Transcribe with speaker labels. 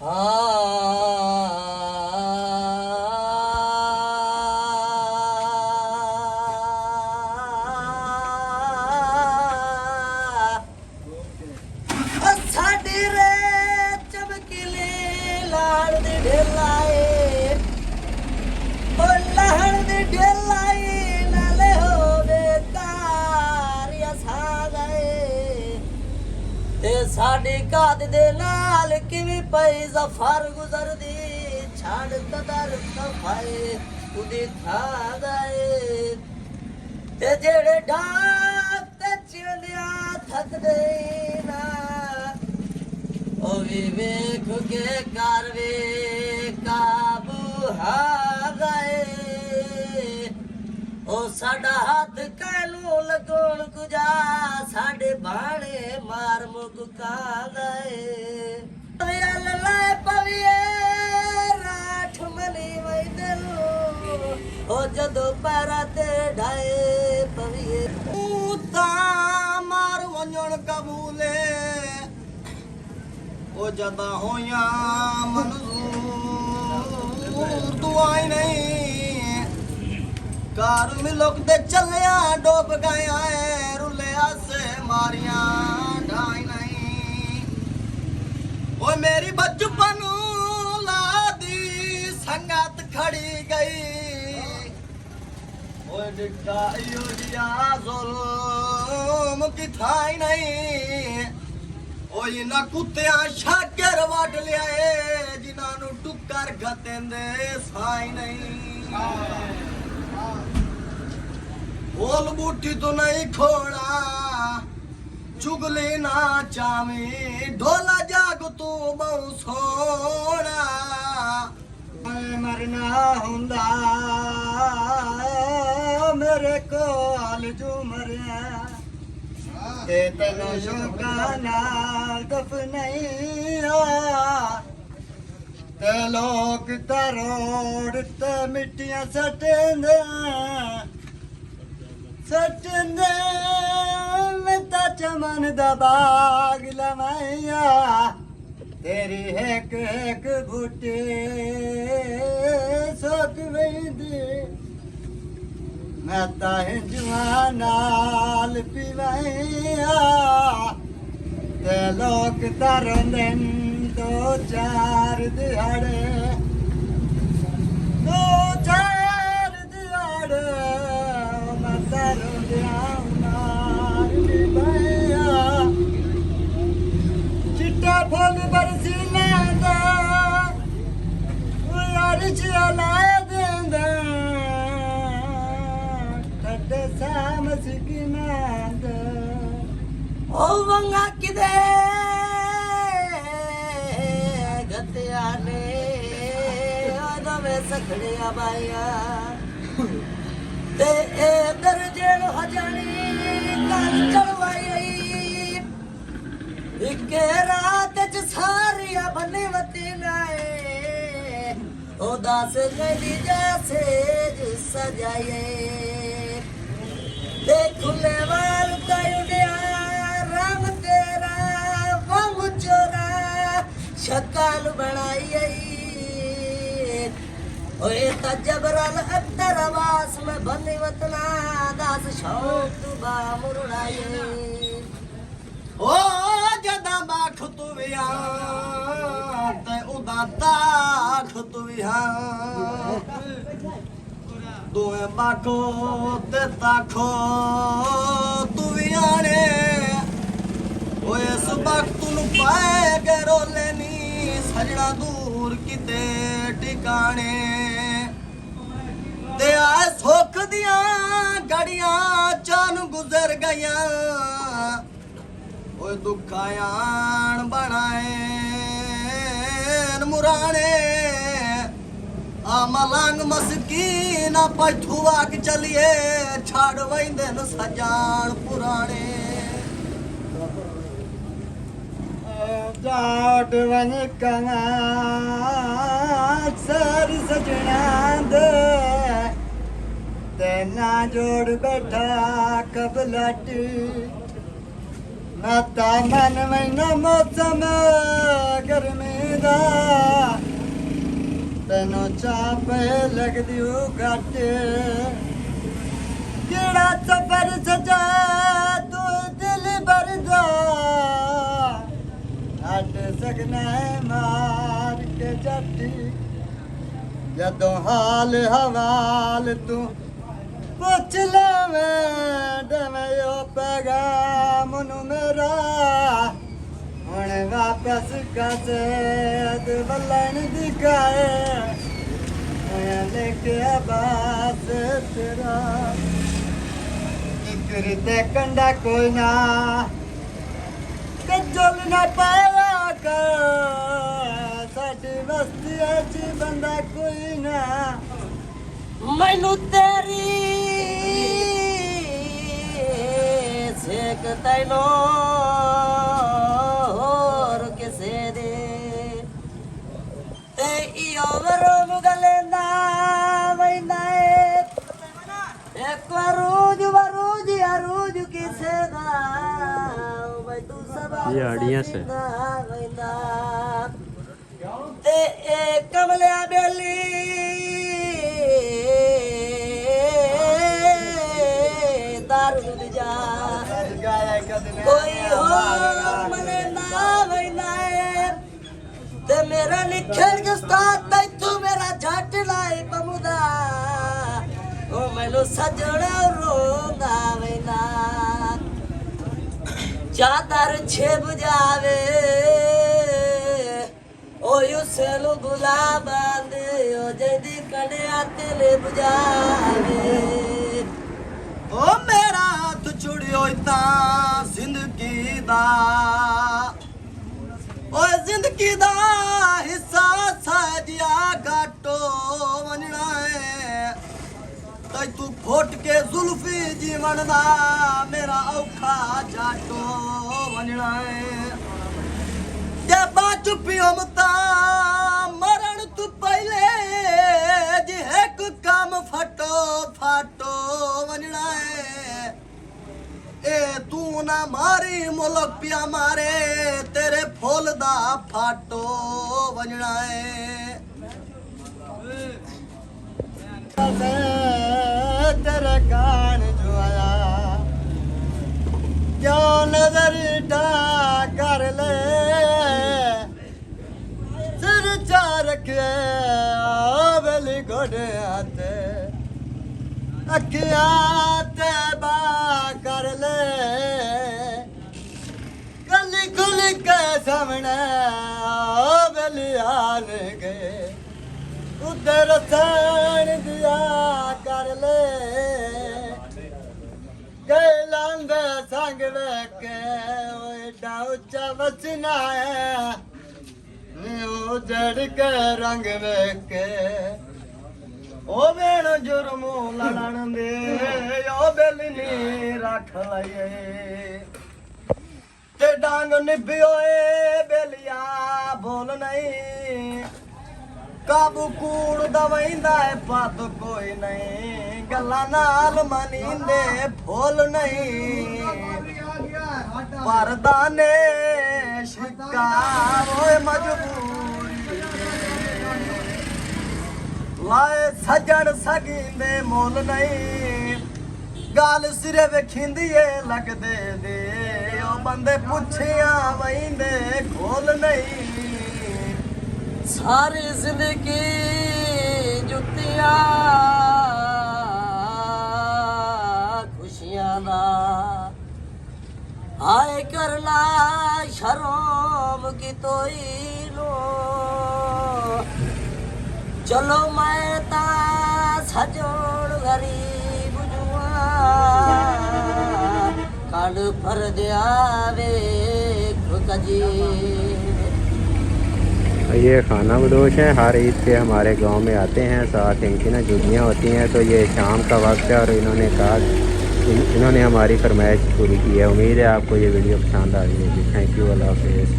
Speaker 1: ਸਾਡੀ ਰੇ ਚਮਕੀਲੇ ਲਾਲ ਦੇ ਢੇਲਾਏ ਓ ਲਹਣ ਦੇ ਢੇਲਾਏ ਨਾਲੇ ਹੋਵੇ ਤਾਰੀਆਂ ਸਾ ਗਏ ਤੇ ਸਾਡੀ ਕਾਦ ਦੇ ਨਾਲ ਕਿਵੇਂ ਪਈ ਜ਼ਫਰ ਗੁਜ਼ਰਦੀ ਛਾੜ ਕਦਰ ਕਫਾਏ ਉਹਦੇ ਖਾ ਗਏ ਤੇ ਜਿਹੜੇ ਢਾਕ ਤੇ ਚਿੰਦਿਆ ਥੱਕਦੇ ਨਾ ਉਹ ਵੀ ਵੇਖ ਕੇ ਕਰਵੇ ਕਾਬੂ ਆ ਗਏ ਉਹ ਸਾਡਾ ਹੱਥ ਕਾਨੂੰ ਲਗਾਉਣ ਕੁਜਾ ਸਾਡੇ ਬਾਣੇ ਮਾਰ ਮੁਕ ਕਾ ਗਏ ਯਾਰ ਲੈ ਪਵੀਏ ਰਾਠ ਮਨੀ ਵੈਦਲ ਉਹ ਜਦੋਂ ਪੈਰਾਂ ਤੇ ਢਾਏ ਪਵੀਏ ਤੂੰ ਤਾਂ ਮਾਰ ਵੰਜਣ ਕਬੂਲੇ ਉਹ ਜਦਾ ਹੋਈਆਂ ਮਨਜ਼ੂਰ ਦੁਆਈ ਨਹੀਂ ਕਾਰ ਮਿਲਕ ਤੇ ਚੱਲਿਆ ਡੋਬ ਗਿਆ ਏ ਰੁੱਲੇ ਆਸੇ ਮਾਰੀਆਂ ਢਾਈ ਨਹੀਂ ਓਏ ਮੇਰੀ ਬਚਪਨ ਲਾਦੀ ਸੰਗਤ ਖੜੀ ਗਈ ਓਏ ਡਿੱਗਾ ਈਓ ਜਿਆ ਜ਼ੁਲਮ ਕਿਥਾਈ ਨਹੀਂ ਓਏ ਨਾ ਕੁੱਤਿਆਂ ਸ਼ਾਕਰ ਵੱਢ ਲਿਆਏ ਜਿਨ੍ਹਾਂ ਨੂੰ ਟੁੱਕਰ ਘਤੇਂਦੇ ਸਾਈ ਨਹੀਂ ਬੋਲ ਬੂਟੀ ਤੋਂ ਨਹੀਂ ਖੋੜਾ ਚੁਗਲੀ ਨਾ ਚਾਵੇਂ ਢੋਲਾ ਜਾਗ ਤੂੰ ਬਹੁ ਸੋਣਾ ਮਰਨਾ ਹੁੰਦਾ ਮੇਰੇ ਕੋਲ ਜੋ ਮਰਿਆ ਤੇ ਤੈਨੂੰ ਸ਼ੌਕਾਂ ਨਾਲ ਦਫਨਾਈ ਆ ਤੇ ਲੋਕ ਤਰੋੜ ਤੇ ਮਿੱਟੀਆਂ ਸਟੇਂਦੇ ਮੈਂ ਤਾਂ ਚਮਨ ਦਾ ਬਾਗ ਲਵਾਇਆ ਤੇਰੀ ਇੱਕ ਇੱਕ ਬੂਟੇ ਸੁੱਕ ਵੈਂਦੀ ਮੈਂ ਤਾਂ ਹਿੰਜਵਾ ਨਾਲ ਪੀਵਾਇਆ ਤੇ ਲੋਕ ਤਰੰਦੇ ਦੋ ਚਾਰ ਦਿਹਾੜੇ ਦੋ ਚਾਰ ਦਿਹਾੜੇ ਮੈਂ ਤਰੰਦਿਆਂ ਨਾਲ ਪੀਵਾਇਆ ਚਿੱਟਾ ਫੁੱਲ ਬਰਸੀ ਲੈਂਦਾ ਉਹ ਯਾਰ ਚਲਾ ਦਿੰਦਾ ਮਸਕਿਨਾਦ ਉਹ ਵੰਗਾ ਕਿਦੇ ਗੱਤਿਆ ਨੇ ਉਹਦੇ ਸਖੜਿਆ ਬਾਇਆ ਤੇ ਇਹ ਦਰਜੇ ਨੂੰ ਹਜਾਣੀ ਕੱਲ ਚੜਵਾਈ ਇੱਕ ਰਾਤ ਚ ਸਾਰੀਆਂ ਬੰਨੇ ਵਤੀ ਲਾਏ ਉਹ ਦੱਸ ਗਈ ਜੈਸੇ ਜਿਸ ਸਜਾਏ खुले वाल रंग तेरा वंग चोरा शक्ल बनाई जबरल अत्तर आवास में बंदी वतना दास शौक तू बा मुरड़ाई ओ जदा बाख तू विया ते उदा ताख तू विया दोए बाखो ते ताखो तू भी आने ओए इस वक्त नू पाए के रोले नी सजना दूर किते ठिकाने ते आ सुख दियां घड़ियां चान गुजर गईयां ओए दुखायान बनाए मुराने मलंग मस्कीन पछुआ के चलिए छाड़ वैंदे न सजान पुराने जाट वन कमा सर सजना दे तेना जोड़ बैठा कबलट नाता मन महीना मौसम गर्मी दा तेनों चापे लग दियो घट केड़ा सफर सजा तू दिल भरदा हट सकना है मार के जट्टी जदों हाल हवाल तू पुछ लवें दवयो पैगाम नु मेरा हुण वापस कसद बलन दिखाए लेके आबास तेरा फिक्र ते कंडा कोई ना कजल ना पाया कर साडी बस्ती च बंदा कोई ना मैनू तेरी सेक तैनो होर किसे दे ते इयो वरो मुगलेंदा वैंदा एक वरूज अरूज किसे दा भाई तू सब
Speaker 2: ये आड़ियाँ से
Speaker 1: वैंदा ते एक कमलिया बेली कोई और मने ना वैना ते मेरा निखर के साथ तू मेरा झट लाई पमुदा ओ मैनू सजड़ा रोंदा वैना चादर छे बुझावे ओ युसेलु बुला बांधे ओ जदी कड़िया तेले बुझावे ओ मेरा हाथ छुड़ियो इता जिंदगी दा ओ जिंदगी दा हिस्सा साजिया घाटो वंजना है तै तू फोट के जुल्फी जीवन दा मेरा औखा जाटो वंजना है ते बाच पियो मता मरण तू पहले जी एक काम फटो फाटो वंजना है ए तू ना मारी मुल्क पिया मारे तेरे फुल दा फाटो वंजना है तेरे कान जो आया क्यों नजर डा कर ले सिर चा रखे बेली गोडे आते अखियां ते बा कर ले गली खुल के सामने बेली आन गए उधर सैन दिया कर ले गए लांदे संग वेके एडा उच्चा बचना है उजड़ के रंग वेके ओ बेण जुर्मू लड़न दे ओ बेलनी रख लइए ते डांग निभियो बेलिया बोल नहीं काबू कूड़ दवाइंदा है पत कोई नहीं गल्ला नाल मनींदे फुल नहीं परदाने शिकार होए मजबूरी लाए सजन सगिंदे मोल नहीं गाल सिरे वेखिंदिए लगदे दे ओ बंदे पुछिया वहिंदे खोल नहीं सारी जिंदगी जुतियां खुशियां दा हाय करला शर्म की तोई लो चलो मैं ता सजोड़ गरीब जुआ कल भर दिया वे कजी
Speaker 2: ये खाना बदोश है। हर ईद पे हमारे गांव में आते हैं, साथ इनकी ना जुगियाँ होती हैं। तो ये शाम का वक्त है और इन्होंने कहा इन्होंने हमारी फरमाइश पूरी की है। उम्मीद है आपको ये वीडियो पसंद आ रही होगी। थैंक यू, अल्लाह हाफिज़।